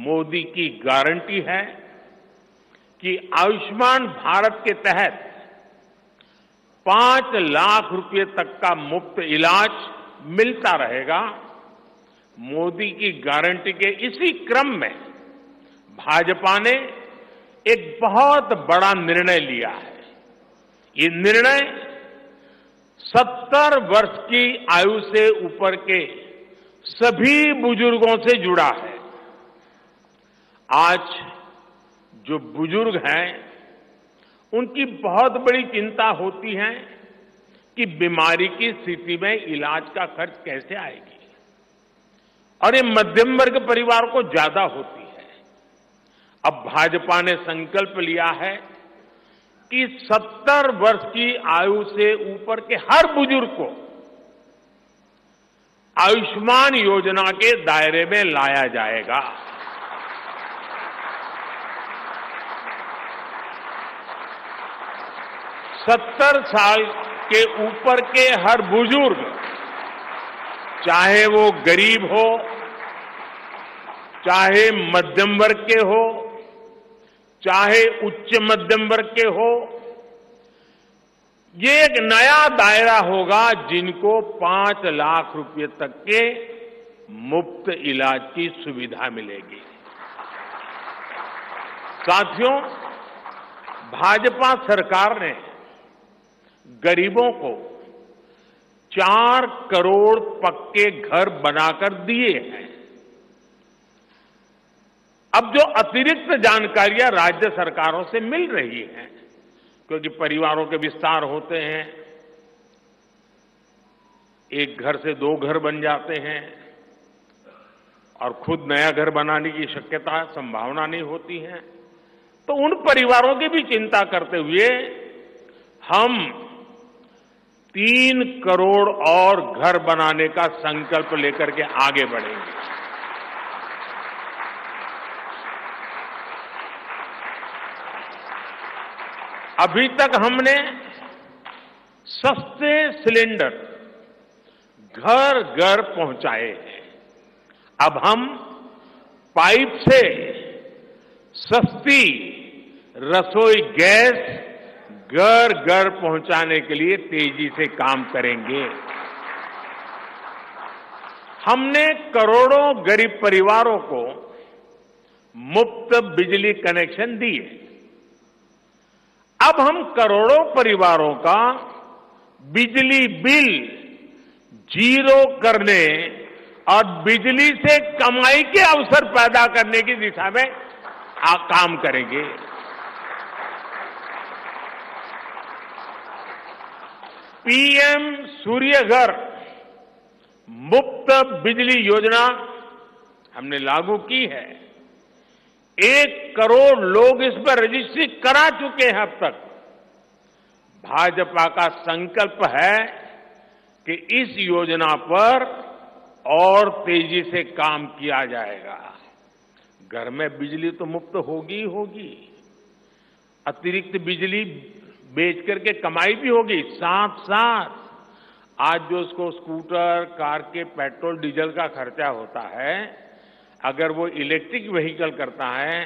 मोदी की गारंटी है कि आयुष्मान भारत के तहत 5 लाख रुपए तक का मुफ्त इलाज मिलता रहेगा। मोदी की गारंटी के इसी क्रम में भाजपा ने एक बहुत बड़ा निर्णय लिया है। ये निर्णय 70 वर्ष की आयु से ऊपर के सभी बुजुर्गों से जुड़ा है। आज जो बुजुर्ग हैं, उनकी बहुत बड़ी चिंता होती है कि बीमारी की स्थिति में इलाज का खर्च कैसे आएगी, और ये मध्यम वर्ग परिवार को ज्यादा होती है। अब भाजपा ने संकल्प लिया है कि 70 वर्ष की आयु से ऊपर के हर बुजुर्ग को आयुष्मान योजना के दायरे में लाया जाएगा। 70 साल के ऊपर के हर बुजुर्ग, चाहे वो गरीब हो, चाहे मध्यम वर्ग के हो, चाहे उच्च मध्यम वर्ग के हो, ये एक नया दायरा होगा जिनको 5 लाख रुपए तक के मुफ्त इलाज की सुविधा मिलेगी। साथियों, भाजपा सरकार ने गरीबों को 4 करोड़ पक्के घर बनाकर दिए हैं। अब जो अतिरिक्त जानकारियां राज्य सरकारों से मिल रही हैं, क्योंकि परिवारों के विस्तार होते हैं, एक घर से 2 घर बन जाते हैं और खुद नया घर बनाने की शक्यता संभावना नहीं होती है, तो उन परिवारों की भी चिंता करते हुए हम 3 करोड़ और घर बनाने का संकल्प लेकर के आगे बढ़ेंगे। अभी तक हमने सस्ते सिलेंडर घर घर पहुंचाए हैं। अब हम पाइप से सस्ती रसोई गैस घर घर पहुंचाने के लिए तेजी से काम करेंगे। हमने करोड़ों गरीब परिवारों को मुफ्त बिजली कनेक्शन दिए। अब हम करोड़ों परिवारों का बिजली बिल 0 करने और बिजली से कमाई के अवसर पैदा करने की दिशा में काम करेंगे। पीएम सूर्य घर मुफ्त बिजली योजना हमने लागू की है। 1 करोड़ लोग इस पर रजिस्ट्री करा चुके हैं अब तक। भाजपा का संकल्प है कि इस योजना पर और तेजी से काम किया जाएगा। घर में बिजली तो मुफ्त होगी ही होगी, अतिरिक्त बिजली बेच करके कमाई भी होगी। साथ साथ आज जो उसको स्कूटर, कार के पेट्रोल डीजल का खर्चा होता है, अगर वो इलेक्ट्रिक व्हीकल करता है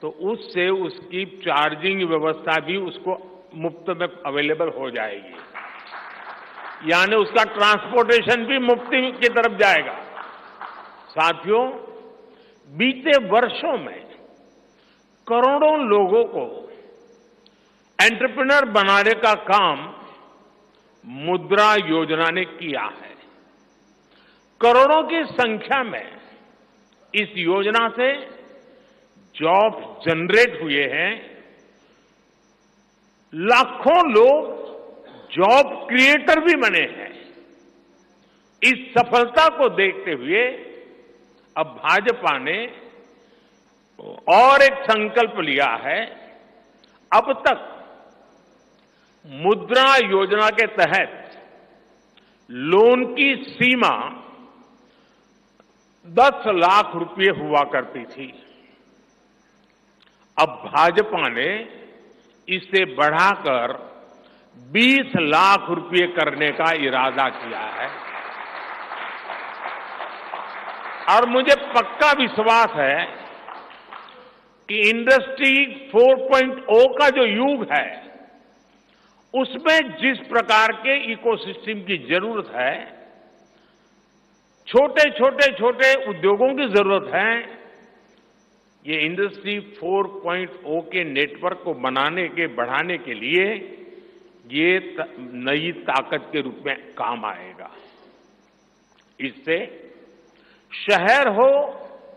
तो उससे उसकी चार्जिंग व्यवस्था भी उसको मुफ्त में अवेलेबल हो जाएगी, यानी उसका ट्रांसपोर्टेशन भी मुफ्ती की तरफ जाएगा। साथियों, बीते वर्षों में करोड़ों लोगों को एंटरप्रेन्योर बनाने का काम मुद्रा योजना ने किया है। करोड़ों की संख्या में इस योजना से जॉब जनरेट हुए हैं। लाखों लोग जॉब क्रिएटर भी बने हैं। इस सफलता को देखते हुए अब भाजपा ने और एक संकल्प लिया है। अब तक मुद्रा योजना के तहत लोन की सीमा 10 लाख रुपए हुआ करती थी। अब भाजपा ने इसे बढ़ाकर 20 लाख रुपए करने का इरादा किया है और मुझे पक्का विश्वास है कि इंडस्ट्री 4.0 का जो युग है उसमें जिस प्रकार के इकोसिस्टम की जरूरत है, छोटे उद्योगों की जरूरत है, ये इंडस्ट्री 4.0 के नेटवर्क को बढ़ाने के लिए ये नई ताकत के रूप में काम आएगा। इससे शहर हो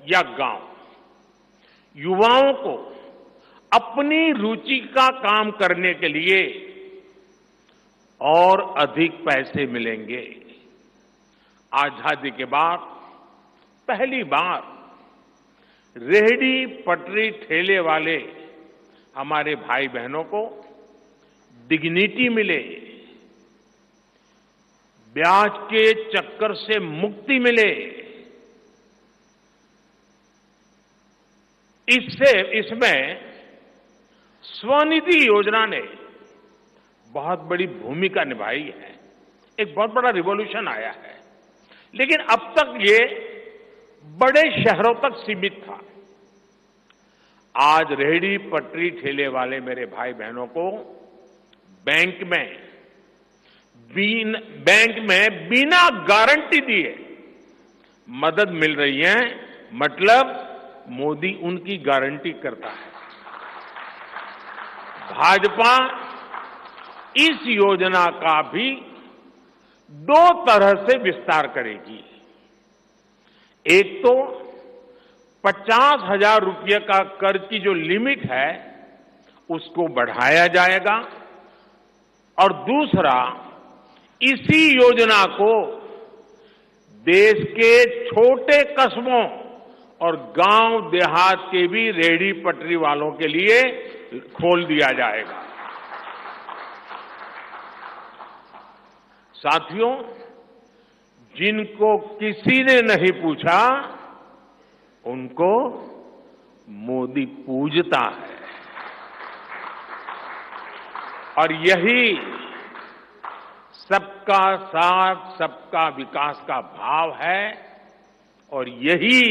या गांव, युवाओं को अपनी रुचि का काम करने के लिए और अधिक पैसे मिलेंगे। आजादी के बाद पहली बार रेहड़ी पटरी ठेले वाले हमारे भाई बहनों को डिग्निटी मिले, ब्याज के चक्कर से मुक्ति मिले। इसमें स्वनिधि योजना ने बहुत बड़ी भूमिका निभाई है। एक बहुत बड़ा रिवॉल्यूशन आया है, लेकिन अब तक ये बड़े शहरों तक सीमित था। आज रेहड़ी पटरी ठेले वाले मेरे भाई बहनों को बैंक में बिना गारंटी दिए मदद मिल रही है। मतलब मोदी उनकी गारंटी करता है। भाजपा इस योजना का भी 2 तरह से विस्तार करेगी। एक तो 50,000 रुपये का कर्ज की जो लिमिट है उसको बढ़ाया जाएगा, और दूसरा इसी योजना को देश के छोटे कस्बों और गांव देहात के भी रेहड़ी पटरी वालों के लिए खोल दिया जाएगा। साथियों, जिनको किसी ने नहीं पूछा उनको मोदी पूजता है, और यही सबका साथ सबका विकास का भाव है, और यही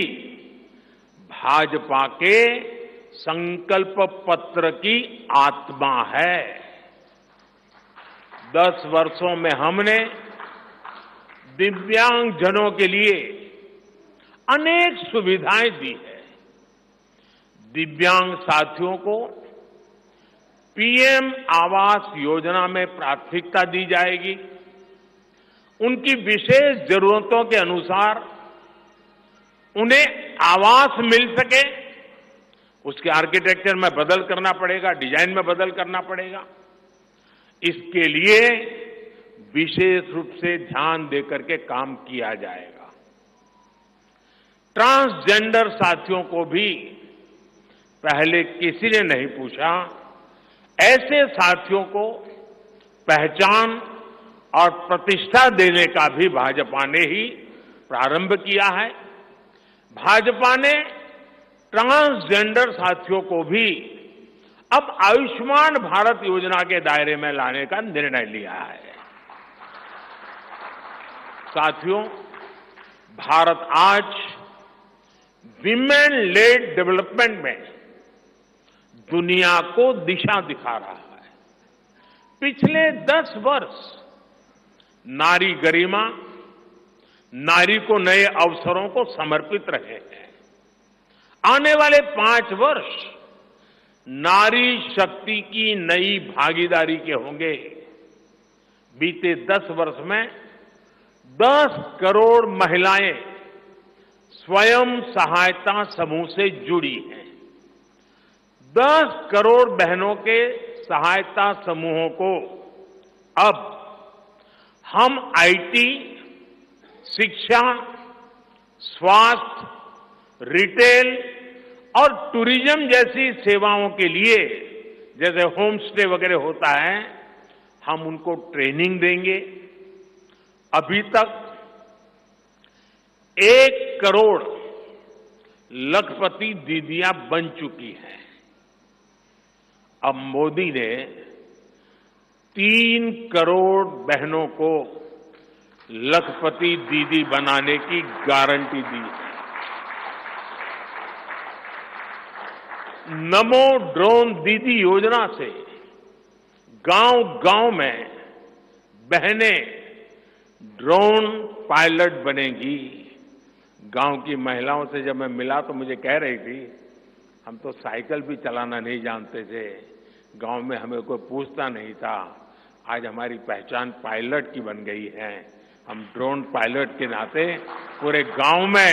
भाजपा के संकल्प पत्र की आत्मा है। 10 वर्षों में हमने दिव्यांगजनों के लिए अनेक सुविधाएं दी है। दिव्यांग साथियों को पीएम आवास योजना में प्राथमिकता दी जाएगी। उनकी विशेष जरूरतों के अनुसार उन्हें आवास मिल सके, उसके आर्किटेक्चर में बदल करना पड़ेगा, डिजाइन में बदल करना पड़ेगा। इसके लिए विशेष रूप से ध्यान देकर के काम किया जाएगा। ट्रांसजेंडर साथियों को भी पहले किसी ने नहीं पूछा। ऐसे साथियों को पहचान और प्रतिष्ठा देने का भी भाजपा ने ही प्रारंभ किया है। भाजपा ने ट्रांसजेंडर साथियों को भी अब आयुष्मान भारत योजना के दायरे में लाने का निर्णय लिया है। साथियों, भारत आज विमेन लेड डेवलपमेंट में दुनिया को दिशा दिखा रहा है। पिछले 10 वर्ष नारी गरिमा, नारी को नए अवसरों को समर्पित रहे हैं। आने वाले 5 वर्ष नारी शक्ति की नई भागीदारी के होंगे। बीते 10 वर्ष में 10 करोड़ महिलाएं स्वयं सहायता समूह से जुड़ी हैं। 10 करोड़ बहनों के सहायता समूहों को अब हम आईटी, शिक्षा, स्वास्थ्य, रिटेल और टूरिज्म जैसी सेवाओं के लिए, जैसे होम स्टे वगैरह होता है, हम उनको ट्रेनिंग देंगे। अभी तक 1 करोड़ लखपति दीदियां बन चुकी हैं। अब मोदी ने 3 करोड़ बहनों को लखपति दीदी बनाने की गारंटी दी है। नमो ड्रोन दीदी योजना से गांव-गांव में बहनें ड्रोन पायलट बनेंगी। गांव की महिलाओं से जब मैं मिला तो मुझे कह रही थी, हम तो साइकिल भी चलाना नहीं जानते थे, गांव में हमें कोई पूछता नहीं था, आज हमारी पहचान पायलट की बन गई है। हम ड्रोन पायलट के नाते पूरे गांव में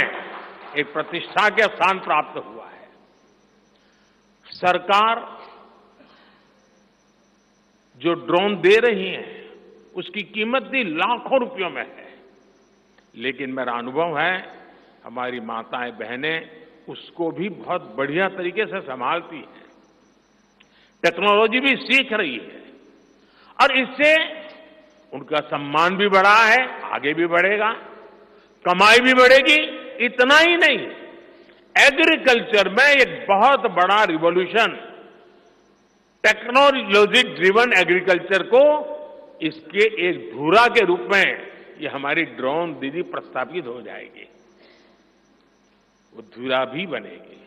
एक प्रतिष्ठा के स्थान प्राप्त हुआ है। सरकार जो ड्रोन दे रही है उसकी कीमत भी लाखों रुपयों में है, लेकिन मेरा अनुभव है हमारी माताएं बहनें उसको भी बहुत बढ़िया तरीके से संभालती हैं, टेक्नोलॉजी भी सीख रही है और इससे उनका सम्मान भी बढ़ा है, आगे भी बढ़ेगा, कमाई भी बढ़ेगी। इतना ही नहीं, एग्रीकल्चर में एक बहुत बड़ा रिवॉल्यूशन, टेक्नोलॉजी ड्रिवन एग्रीकल्चर को इसके एक धुरा के रूप में ये हमारी ड्रोन दीदी प्रस्थापित हो जाएगी, वो धुरा भी बनेगी।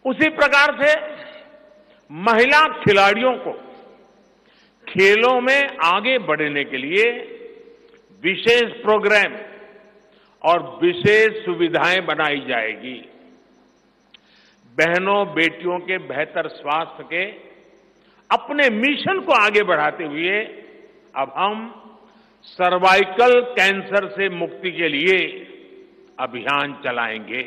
उसी प्रकार से महिला खिलाड़ियों को खेलों में आगे बढ़ने के लिए विशेष प्रोग्राम और विशेष सुविधाएं बनाई जाएगी। बहनों बेटियों के बेहतर स्वास्थ्य के अपने मिशन को आगे बढ़ाते हुए अब हम सर्वाइकल कैंसर से मुक्ति के लिए अभियान चलाएंगे।